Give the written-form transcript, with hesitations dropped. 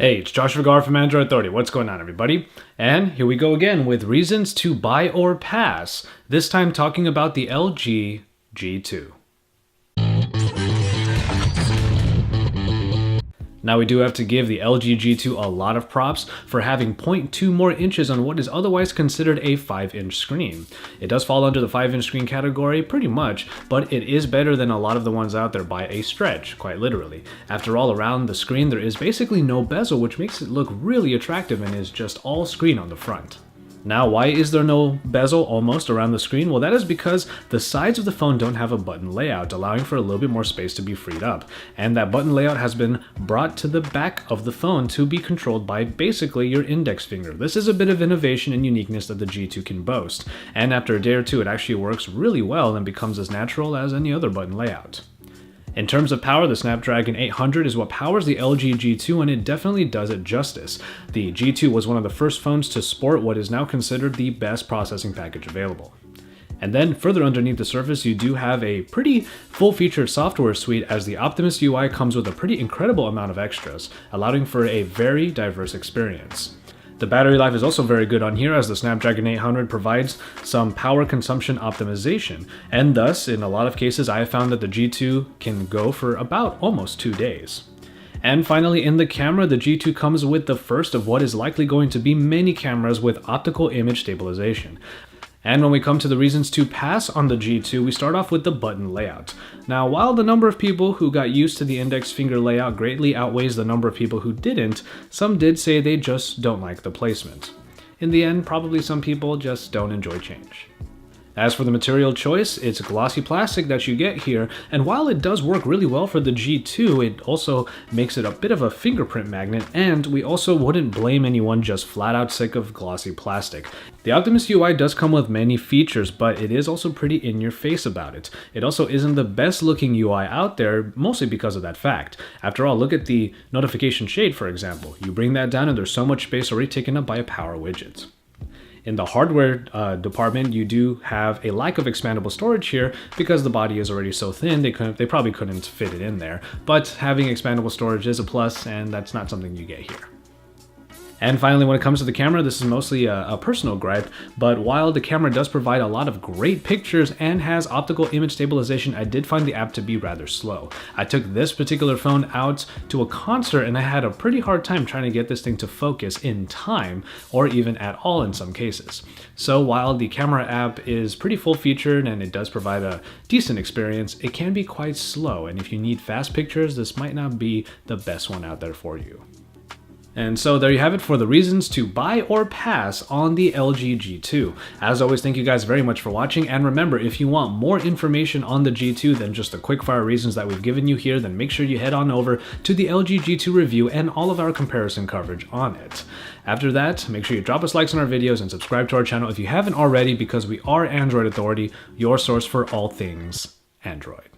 Hey, it's Josh Vergara from Android Authority. What's going on, everybody? And here we go again with reasons to buy or pass, this time talking about the LG G2. Now we do have to give the LG G2 a lot of props for having 0.2 more inches on what is otherwise considered a 5-inch screen. It does fall under the 5-inch screen category pretty much, but it is better than a lot of the ones out there by a stretch, quite literally. After all, around the screen there is basically no bezel, which makes it look really attractive and is just all screen on the front. Now, why is there no bezel almost around the screen? Well, that is because the sides of the phone don't have a button layout, allowing for a little bit more space to be freed up. And that button layout has been brought to the back of the phone to be controlled by basically your index finger. This is a bit of innovation and uniqueness that the G2 can boast. And after a day or two, it actually works really well and becomes as natural as any other button layout. In terms of power, the Snapdragon 800 is what powers the LG G2, and it definitely does it justice. The G2 was one of the first phones to sport what is now considered the best processing package available. And then further underneath the surface, you do have a pretty full-featured software suite, as the Optimus UI comes with a pretty incredible amount of extras, allowing for a very diverse experience. The battery life is also very good on here, as the Snapdragon 800 provides some power consumption optimization, and thus, in a lot of cases, I have found that the G2 can go for about almost 2 days. And finally, in the camera, the G2 comes with the first of what is likely going to be many cameras with optical image stabilization. And when we come to the reasons to pass on the G2, we start off with the button layout. Now, while the number of people who got used to the index finger layout greatly outweighs the number of people who didn't, some did say they just don't like the placement. In the end, probably some people just don't enjoy change. As for the material choice, it's glossy plastic that you get here, and while it does work really well for the G2, it also makes it a bit of a fingerprint magnet, and we also wouldn't blame anyone just flat out sick of glossy plastic. The Optimus UI does come with many features, but it is also pretty in your face about it. It also isn't the best looking UI out there, mostly because of that fact. After all, look at the notification shade, for example. You bring that down and there's so much space already taken up by a power widget. In the hardware department, you do have a lack of expandable storage here because the body is already so thin, they probably couldn't fit it in there. But having expandable storage is a plus, and that's not something you get here. And finally, when it comes to the camera, this is mostly a personal gripe, but while the camera does provide a lot of great pictures and has optical image stabilization, I did find the app to be rather slow. I took this particular phone out to a concert and I had a pretty hard time trying to get this thing to focus in time, or even at all in some cases. So while the camera app is pretty full-featured and it does provide a decent experience, it can be quite slow, and if you need fast pictures, this might not be the best one out there for you. And so there you have it for the reasons to buy or pass on the LG G2. As always, thank you guys very much for watching, and remember, if you want more information on the G2 than just the quickfire reasons that we've given you here, then make sure you head on over to the LG G2 review and all of our comparison coverage on it. After that, make sure you drop us likes on our videos and subscribe to our channel if you haven't already, because we are Android Authority, your source for all things Android.